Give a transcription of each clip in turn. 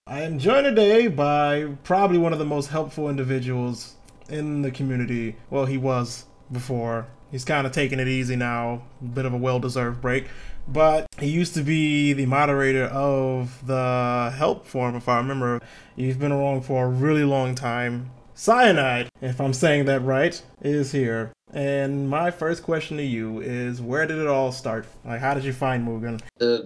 I am joined today by probably one of the most helpful individuals in the community. Well, he was before. He's kind of taking it easy now, a bit of a well-deserved break. But he used to be the moderator of the help forum, if I remember. He's been around for a really long time. Cyanide, if I'm saying that right, is here. And my first question to you is, where did it all start? Like, how did you find Mugen?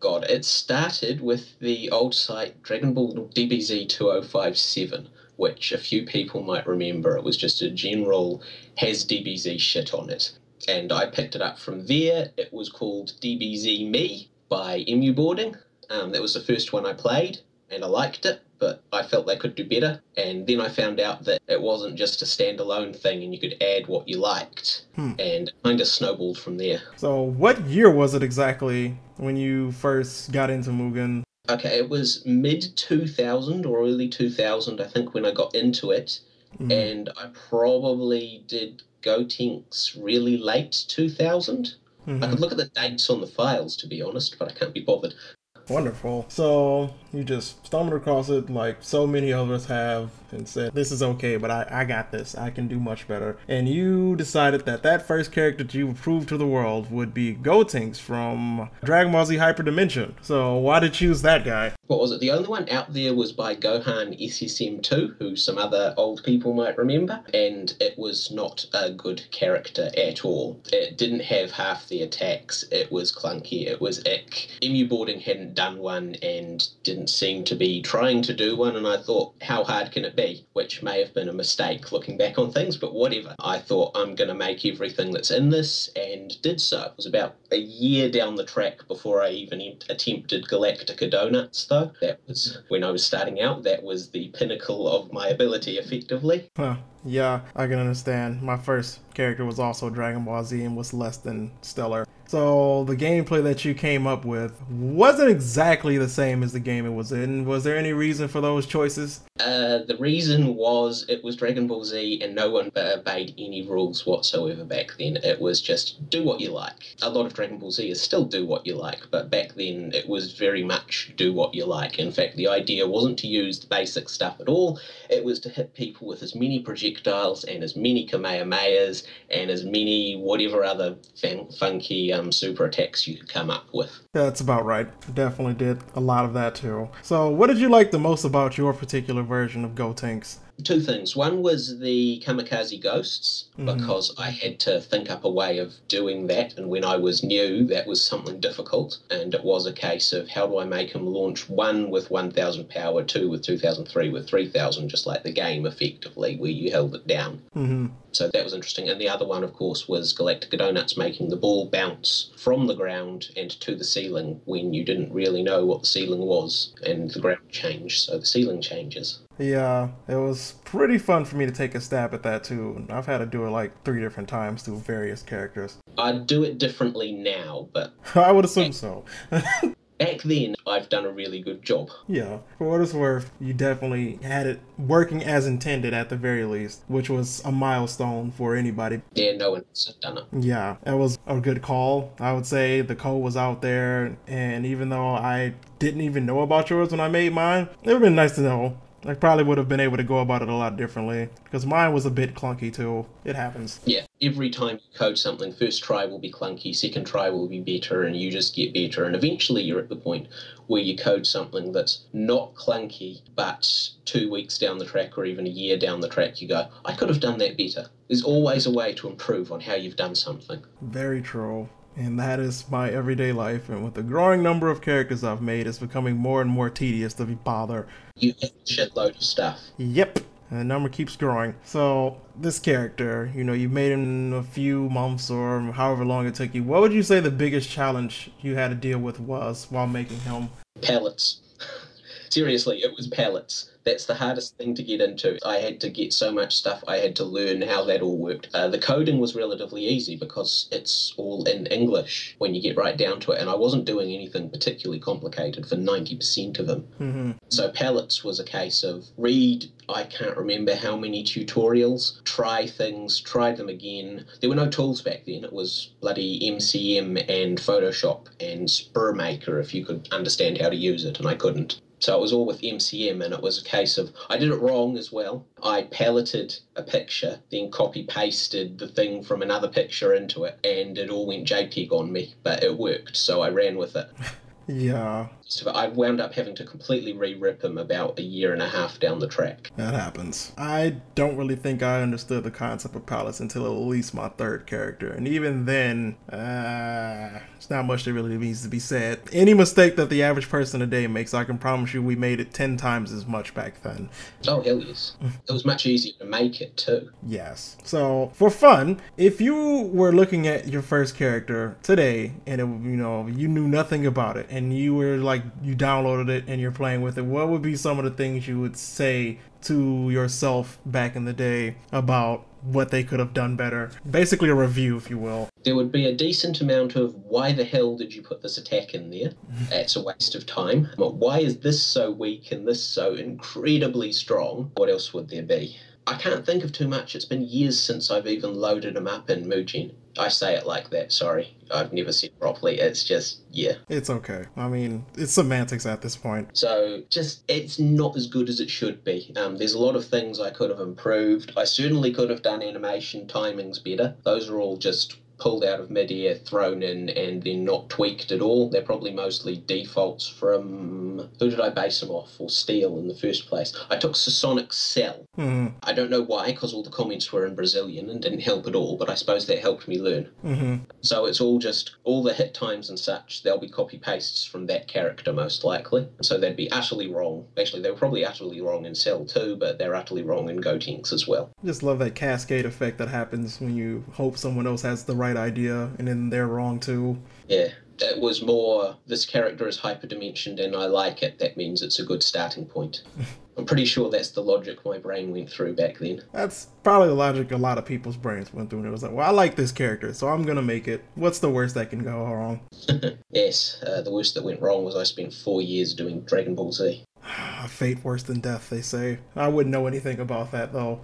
God, it started with the old site Dragon Ball DBZ 2057, which a few people might remember. It was just a general has DBZ shit on it. And I picked it up from there. It was called DBZ Me by M.U.G.E.N. That was the first one I played, and I liked it, but I felt they could do better. And then I found out that it wasn't just a standalone thing and you could add what you liked. And it kind of snowballed from there. So what year was it exactly when you first got into Mugen? Okay, it was mid-2000 or early 2000, I think, when I got into it. And I probably did Gotenks really late 2000. I could look at the dates on the files, to be honest, but I can't be bothered. Wonderful. So you just stumbled across it like so many of us have and said, this is okay, but I got this. I can do much better. And you decided that that first character that you would prove to the world would be Gotenks from Dragon Ball Z Hyperdimension. So why did you choose that guy? What was it? The only one out there was by Gohan SSM2, who some other old people might remember, and it was not a good character at all. It didn't have half the attacks. It was clunky. It was ick. M.U.G.E.N hadn't done one and didn't seem to be trying to do one, and I thought, how hard can it be? Which may have been a mistake looking back on things, but whatever. I thought, I'm going to make everything that's in this, and did so. It was about a year down the track before I even attempted Galactica Donuts, though. That was when I was starting out. That was the pinnacle of my ability, effectively. Huh. Yeah, I can understand. My first character was also Dragon Ball Z and was less than stellar. So the gameplay that you came up with wasn't exactly the same as the game it was in. Was there any reason for those choices? The reason was it was Dragon Ball Z and no one obeyed any rules whatsoever back then. It was just do what you like. A lot of Dragon Ball Z is still do what you like, but back then it was very much do what you like. In fact, the idea wasn't to use the basic stuff at all. It was to hit people with as many projectiles and as many Kamehamehas and as many whatever other funky super attacks you could come up with. That's about right. Definitely did a lot of that too. So what did you like the most about your particular version of Gotenks? Two things. One was the Kamekaze ghosts, because I had to think up a way of doing that, and when I was new, that was something difficult, and it was a case of how do I make him launch 1 with 1000 power, 2 with 2000, 3 with 3000, just like the game, effectively, where you held it down. So that was interesting. And the other one, of course, was Galactica Donuts making the ball bounce from the ground and to the ceiling when you didn't really know what the ceiling was, and the ground changed, so the ceiling changes. Yeah, it was pretty fun for me to take a stab at that too. I've had to do it like 3 different times through various characters. I'd do it differently now, but I would assume so. back then, I've done a really good job. Yeah, for what it's worth, you definitely had it working as intended at the very least, which was a milestone for anybody. Yeah, no one else had done it. Yeah, it was a good call. I would say the code was out there, and even though I didn't even know about yours when I made mine, it would have been nice to know. I probably would have been able to go about it a lot differently, because mine was a bit clunky too. It happens. Yeah, every time you code something, first try will be clunky, second try will be better, and you just get better, and eventually you're at the point where you code something that's not clunky, but 2 weeks down the track or even a year down the track you go, I could have done that better. There's always a way to improve on how you've done something. Very true. And that is my everyday life, and with the growing number of characters I've made, it's becoming more and more tedious to bother. You have a shitload of stuff. Yep, and the number keeps growing. So, this character, you know, you made him in a few months or however long it took you. What would you say the biggest challenge you had to deal with was while making him? Pallets. Seriously, it was pallets. That's the hardest thing to get into. I had to get so much stuff, I had to learn how that all worked. The coding was relatively easy because it's all in English when you get right down to it, and I wasn't doing anything particularly complicated for 90% of them. So pallets was a case of read, I can't remember how many tutorials, try things, try them again. There were no tools back then. It was bloody MCM and Photoshop and Spur Maker if you could understand how to use it, and I couldn't. So it was all with MCM, and it was a case of I did it wrong as well. I palleted a picture, then copy pasted the thing from another picture into it, and it all went JPEG on me, but it worked, so I ran with it. Yeah, So I wound up having to completely re-rip him about a year and a half down the track. that happens. I don't really think I understood the concept of palettes until at least my third character, and even then, it's not much that really needs to be said. Any mistake that the average person today makes, I can promise you we made it 10 times as much back then. Oh, hell yes. It was much easier to make it, too. Yes. So, for fun, if you were looking at your first character today, and you knew nothing about it, and you were like, you downloaded it and you're playing with it, what would be some of the things you would say to yourself back in the day about what they could have done better? Basically a review, if you will. There would be a decent amount of why the hell did you put this attack in there? That's a waste of time. Why is this so weak and this so incredibly strong? What else would there be? I can't think of too much. It's been years since I've even loaded them up in M.U.G.E.N. I say it like that, sorry. I've never said properly. It's just, yeah. It's okay. I mean, it's semantics at this point. So, just, it's not as good as it should be. There's a lot of things I could have improved. I certainly could have done animation timings better. Those are all just pulled out of mid-air, thrown in, and then not tweaked at all. They're probably mostly defaults from... Who did I base them off, or steal in the first place? I took Sonic Cell. I don't know why, because all the comments were in Brazilian and didn't help at all, but I suppose that helped me learn. So it's all just, all the hit times and such, they'll be copy-pastes from that character most likely. So they'd be utterly wrong. Actually, they were probably utterly wrong in Cell too, but they're utterly wrong in Gotenks as well. Just love that cascade effect that happens when you hope someone else has the right idea and then they're wrong too. Yeah. It was more, this character is hyperdimensioned and I like it, that means it's a good starting point. I'm pretty sure that's the logic my brain went through back then. That's probably the logic a lot of people's brains went through. And it was like, well, I like this character, so I'm going to make it. What's the worst that can go wrong? Yes, the worst that went wrong was I spent 4 years doing Dragon Ball Z. Fate worse than death, they say. I wouldn't know anything about that, though.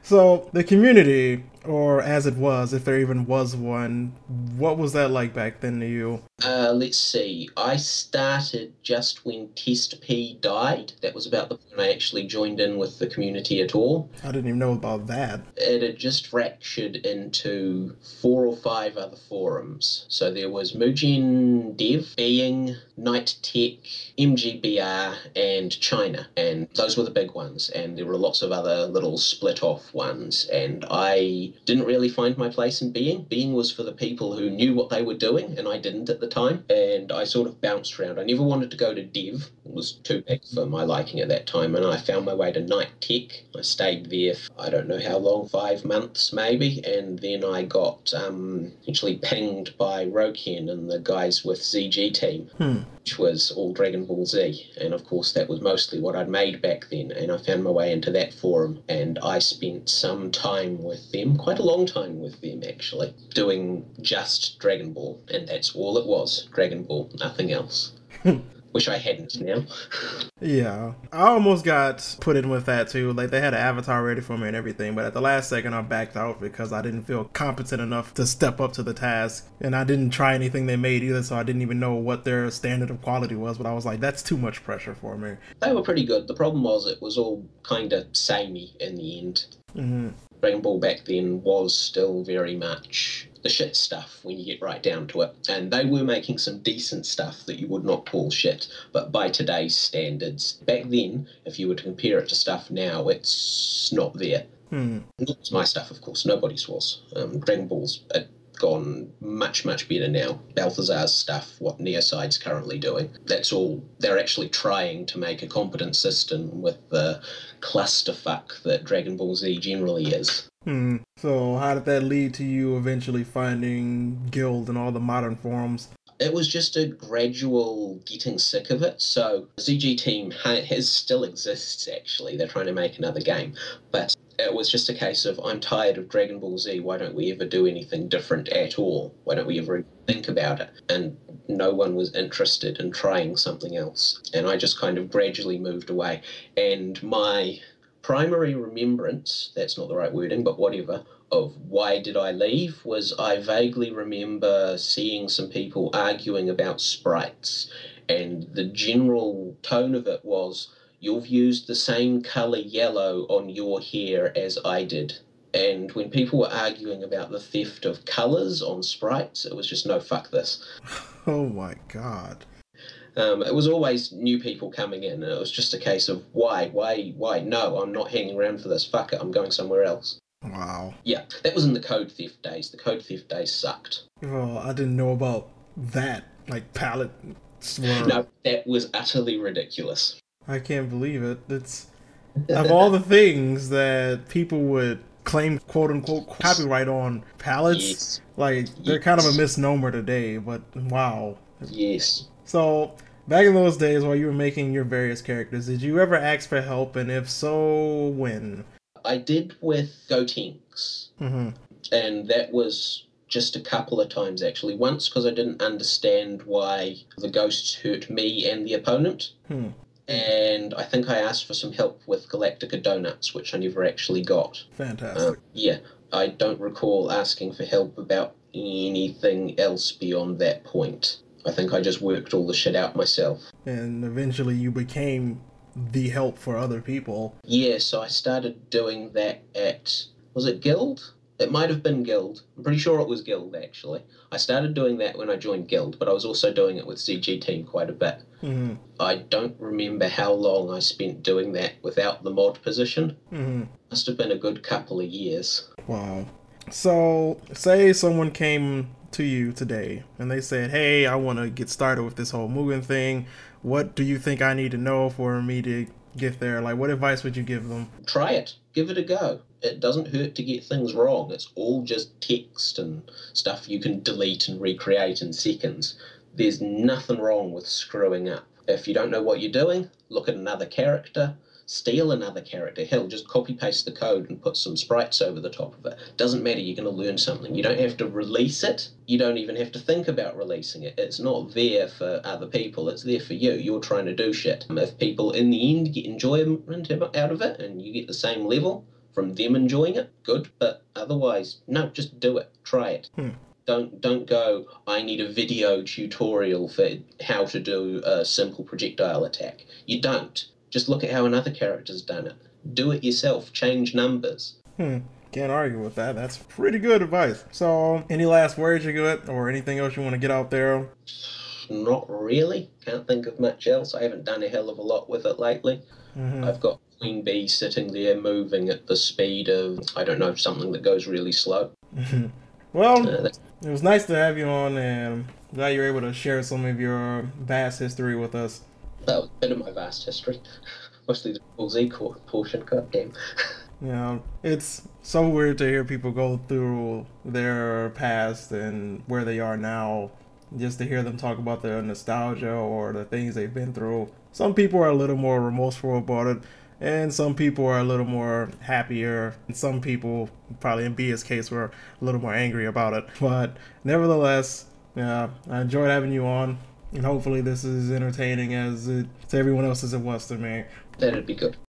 So, the community, or as it was, if there even was one, what was that like back then to you? Let's see. I started just when Test P died. That was about the point I actually joined in with the community at all. I didn't even know about that. It had just fractured into 4 or 5 other forums. So there was M.U.G.E.N Dev, Being, Night Tech, MGBR, and China. And those were the big ones. And there were lots of other little split-off ones. And I didn't really find my place in Being. Being was for the people who knew what they were doing, and I didn't at the time. And I sort of bounced around. I never wanted to go to Dev. It was too big for my liking at that time. And I found my way to Night Tech. I stayed there for, I don't know how long, 5 months maybe. And then I got actually pinged by M.U.G.E.N and the guys with ZG Team. Which was all Dragon Ball Z, and of course that was mostly what I'd made back then, and I found my way into that forum, and I spent some time with them, quite a long time with them actually, doing just Dragon Ball, and that's all it was, Dragon Ball, nothing else. Wish I hadn't now. Yeah, I almost got put in with that too. Like, they had an avatar ready for me and everything, but at the last second I backed out because I didn't feel competent enough to step up to the task, and I didn't try anything they made either, so I didn't even know what their standard of quality was, but I was like, that's too much pressure for me. They were pretty good. The problem was it was all kind of samey in the end. Dragon Ball back then was still very much the shit stuff when you get right down to it. And they were making some decent stuff that you would not call shit, but by today's standards. Back then, if you were to compare it to stuff now, it's not there. Not my stuff, of course. Nobody's was. Dragon Ball's gone much, much better now. Balthazar's stuff, what Neoside's currently doing, that's all. They're actually trying to make a competent system with the clusterfuck that Dragon Ball Z generally is. So how did that lead to you eventually finding Guild and all the modern forums? It was just a gradual getting sick of it. So ZG Team still exists, actually. They're trying to make another game. But it was just a case of, I'm tired of Dragon Ball Z. Why don't we ever do anything different at all? Why don't we ever think about it? And no one was interested in trying something else. And I just kind of gradually moved away. And my primary remembrance, that's not the right wording, but whatever, of why did I leave was I vaguely remember seeing some people arguing about sprites, and the general tone of it was, you've used the same colour yellow on your hair as I did. And when people were arguing about the theft of colours on sprites, it was just, no, fuck this. Oh my god. It was always new people coming in, and it was just a case of, why? No, I'm not hanging around for this. Fuck it, I'm going somewhere else. Wow. Yeah, that was in the code theft days. The code theft days sucked. Well, I didn't know about that. Like, palettes were... No, that was utterly ridiculous. I can't believe it. It's... Of all the things that people would claim quote-unquote copyright on, palettes, Yes. like, they're kind of a misnomer today, but wow. Yes. So, back in those days while you were making your various characters, did you ever ask for help, and if so, when? I did with Gotenks, and that was just a couple of times, actually. Once because I didn't understand why the ghosts hurt me and the opponent. And I think I asked for some help with Galactica Donuts, which I never actually got. Fantastic. Yeah, I don't recall asking for help about anything else beyond that point. I think I just worked all the shit out myself. And eventually you became the help for other people. Yeah, so I started doing that at... was it Guild? It might have been Guild. I'm pretty sure it was Guild, actually. I started doing that when I joined Guild, but I was also doing it with CG Team quite a bit. I don't remember how long I spent doing that without the mod position. Must have been a good couple of years. Wow. So, say someone came to you today and they said, hey, I want to get started with this whole M.U.G.E.N thing. What do you think I need to know for me to get there? Like, what advice would you give them? Try it. Give it a go. It doesn't hurt to get things wrong. It's all just text and stuff you can delete and recreate in seconds. There's nothing wrong with screwing up. If you don't know what you're doing, look at another character, steal another character. Hell, just copy-paste the code and put some sprites over the top of it. Doesn't matter, you're going to learn something. You don't have to release it. You don't even have to think about releasing it. It's not there for other people. It's there for you. You're trying to do shit. If people in the end get enjoyment out of it and you get the same level from them enjoying it, good. But otherwise, no, just do it. Try it. Don't go, I need a video tutorial for how to do a simple projectile attack. You don't. Just look at how another character's done it. Do it yourself. Change numbers. Can't argue with that. That's pretty good advice. So, any last words you got, or anything else you want to get out there? Not really. Can't think of much else. I haven't done a hell of a lot with it lately. I've got Queen Bee sitting there moving at the speed of, I don't know, something that goes really slow. Well, it was nice to have you on, and I'm glad you're able to share some of your vast history with us. That was a bit of my vast history. Mostly the Z portion, goddamn. Yeah, it's so weird to hear people go through their past and where they are now, just to hear them talk about their nostalgia or the things they've been through. Some people are a little more remorseful about it, and some people are a little more happier, and some people, probably in Bia's case, were a little more angry about it. But nevertheless, yeah, I enjoyed having you on, and hopefully this is entertaining as to everyone else as it was to me. That'd be good.